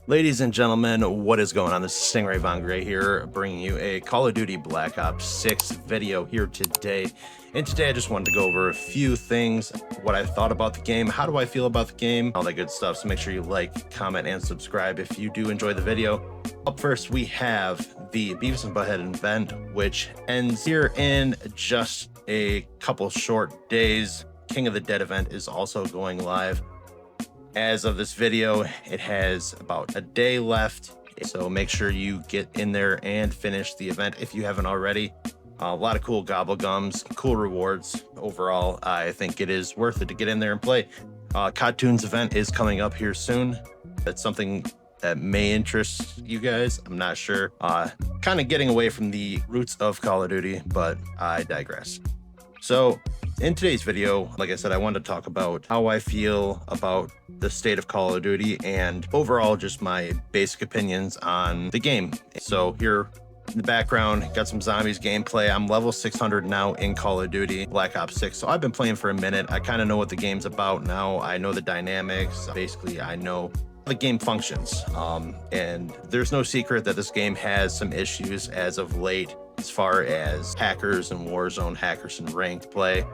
Ladies and gentlemen, what is going on? This is Stingray Von Gray here, bringing you a Call of Duty Black Ops 6 video here today. And today I just wanted to go over a few things, what I thought about the game, how do I feel about the game, all that good stuff. So make sure you like, comment, and subscribe if you do enjoy the video. Up first, we have the Beavis and Butthead event, which ends here in just a couple short days. King of the Dead event is also going live. As of this video, it has about a day left, so make sure you get in there and finish the event if you haven't already. A lot of cool gobble gums, cool rewards. Overall, I think it is worth it to get in there and play. COD event is coming up here soon. That's something that may interest you guys. I'm not sure. Kind of getting away from the roots of Call of Duty, but I digress. So in today's video, like I said, I wanted to talk about how I feel about the state of Call of Duty and overall just my basic opinions on the game. So here in the background, got some zombies gameplay. I'm level 600 now in Call of Duty Black Ops 6. So I've been playing for a minute. I kind of know what the game's about now. I know the dynamics. Basically, I know the game functions. And there's no secret that this game has some issues as of late as far as hackers and Warzone, hackers and ranked play.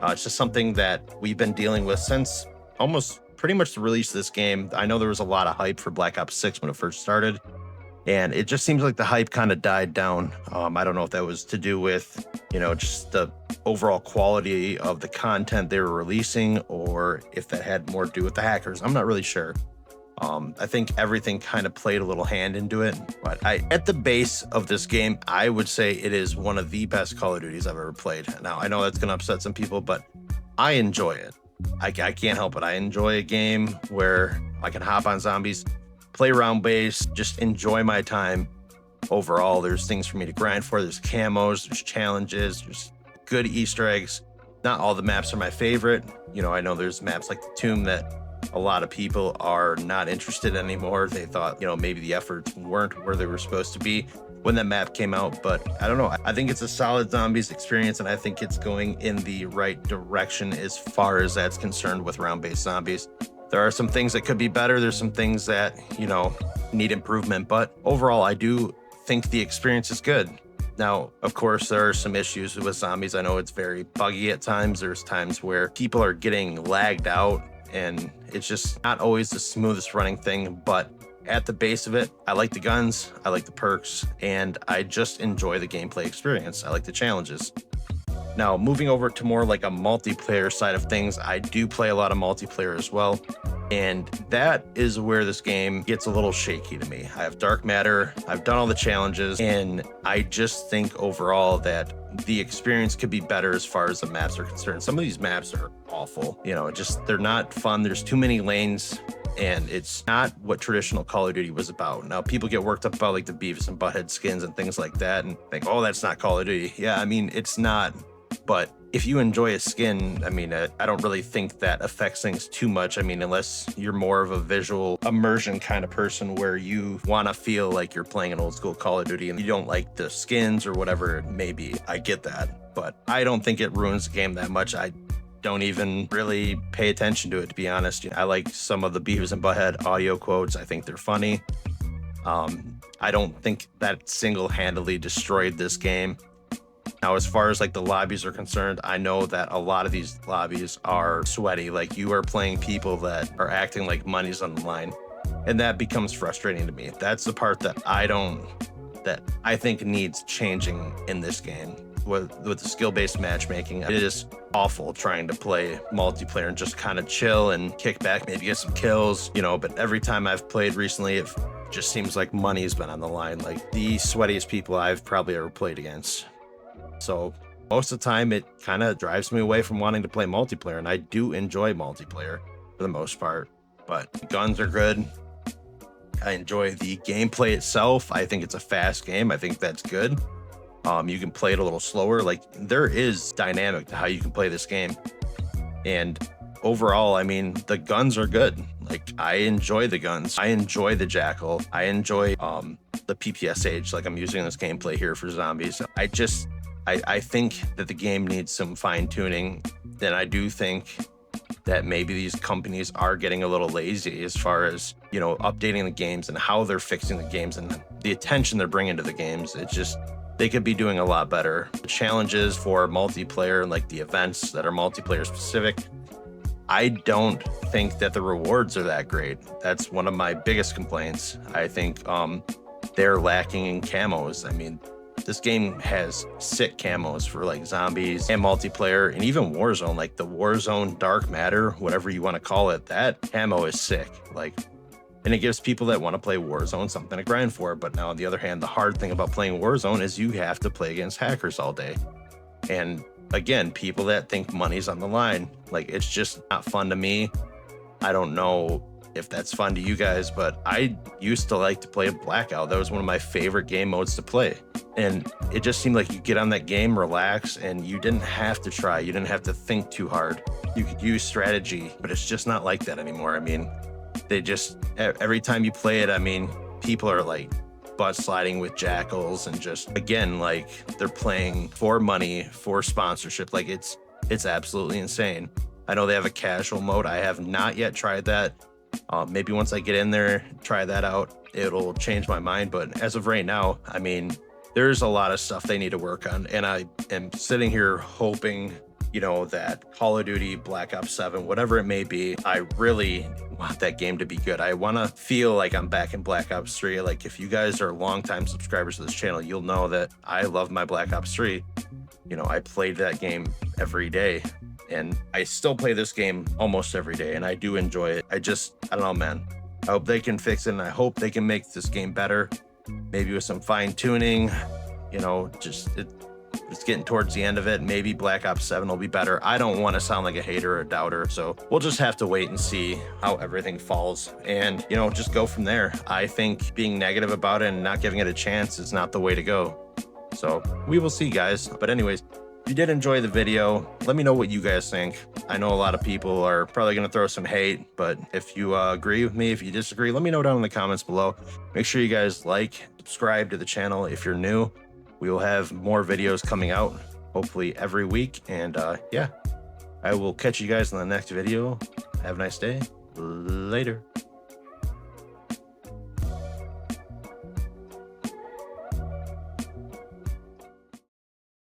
It's just something that we've been dealing with since almost pretty much the release of this game. I know there was a lot of hype for Black Ops 6 when it first started, and it just seems like the hype kind of died down. I don't know if that was to do with, just the overall quality of the content they were releasing, or if that had more to do with the hackers. I'm not really sure. I think everything kind of played a little hand into it, but at the base of this game, I would say it is one of the best Call of Duties I've ever played. Now, I know that's going to upset some people, but I enjoy it. I can't help it. I enjoy a game where I can hop on zombies, play round base, just enjoy my time. Overall, there's things for me to grind for. There's camos, there's challenges, there's good Easter eggs. Not all the maps are my favorite. I know there's maps like the Tomb that a lot of people are not interested anymore. They thought, maybe the efforts weren't where they were supposed to be when that map came out, but I don't know. I think it's a solid zombies experience, and I think it's going in the right direction as far as that's concerned with round-based zombies. There are some things that could be better. There's some things that, need improvement, but overall, I do think the experience is good. Now, of course, there are some issues with zombies. I know it's very buggy at times. There's times where people are getting lagged out, and it's just not always the smoothest running thing, but at the base of it, I like the guns, I like the perks, and I just enjoy the gameplay experience. I like the challenges. Now, moving over to more like a multiplayer side of things, I do play a lot of multiplayer as well, and that is where this game gets a little shaky to me. I have Dark Matter, I've done all the challenges, and I just think overall that the experience could be better as far as the maps are concerned. Some of these maps are awful, they're not fun. There's too many lanes, and it's not what traditional Call of Duty was about. Now, people get worked up about like the Beavis and Butthead skins and things like that and think, oh, that's not Call of Duty. Yeah, I mean, it's not. But if you enjoy a skin, I don't really think that affects things too much. Unless you're more of a visual immersion kind of person where you want to feel like you're playing an old school Call of Duty and you don't like the skins or whatever it may be. I get that, but I don't think it ruins the game that much. I don't even really pay attention to it, to be honest. I like some of the Beavis and Butthead audio quotes. I think they're funny. I don't think that single-handedly destroyed this game. Now, as far as like the lobbies are concerned, I know that a lot of these lobbies are sweaty. Like, you are playing people that are acting like money's on the line, and that becomes frustrating to me. That's the part that I think needs changing in this game. With the skill-based matchmaking, it is awful trying to play multiplayer and just kind of chill and kick back, maybe get some kills, but every time I've played recently, it just seems like money's been on the line. Like, the sweatiest people I've probably ever played against. So most of the time, it kind of drives me away from wanting to play multiplayer, and I do enjoy multiplayer for the most part, but the guns are good. I enjoy the gameplay itself. I think it's a fast game. I think that's good. You can play it a little slower. Like, there is dynamic to how you can play this game. And overall, the guns are good. Like, I enjoy the guns. I enjoy the Jackal. I enjoy the PPSH, like I'm using this gameplay here for zombies. I think that the game needs some fine tuning. Then I do think that maybe these companies are getting a little lazy as far as, you know, updating the games and how they're fixing the games and the attention they're bringing to the games. It's just, they could be doing a lot better. The challenges for multiplayer and like the events that are multiplayer specific, I don't think that the rewards are that great. That's one of my biggest complaints. I think they're lacking in camos. I mean, this game has sick camos for like zombies and multiplayer and even Warzone, like the Warzone Dark Matter, whatever you want to call it, that camo is sick. Like, and it gives people that want to play Warzone something to grind for. But now on the other hand, the hard thing about playing Warzone is you have to play against hackers all day. And again, people that think money's on the line, like it's just not fun to me. I don't know if that's fun to you guys, but I used to like to play Blackout. That was one of my favorite game modes to play. And it just seemed like you get on that game, relax, and you didn't have to try. You didn't have to think too hard. You could use strategy, but it's just not like that anymore. I mean, they just, every time you play it, I mean, people are like butt sliding with jackals and just, again, like they're playing for money, for sponsorship. Like it's absolutely insane. I know they have a casual mode. I have not yet tried that. Maybe once I get in there, try that out, it'll change my mind. But as of right now, I mean, there's a lot of stuff they need to work on. And I am sitting here hoping, you know, that Call of Duty, Black Ops 7, whatever it may be, I really want that game to be good. I want to feel like I'm back in Black Ops 3. Like if you guys are longtime subscribers to this channel, you'll know that I love my Black Ops 3. You know, I played that game every day. And I still play this game almost every day, and I do enjoy it. I don't know, man. I hope they can fix it, and I hope they can make this game better. Maybe with some fine tuning, you know, it's getting towards the end of it. Maybe Black Ops 7 will be better. I don't want to sound like a hater or a doubter, so we'll just have to wait and see how everything falls and, you know, just go from there. I think being negative about it and not giving it a chance is not the way to go. So we will see, guys. But anyways, if you did enjoy the video, let me know what you guys think. I know a lot of people are probably going to throw some hate, but if you agree with me, if you disagree, let me know down in the comments below. Make sure you guys like, subscribe to the channel if you're new. We will have more videos coming out, hopefully every week. And yeah, I will catch you guys in the next video. Have a nice day. Later.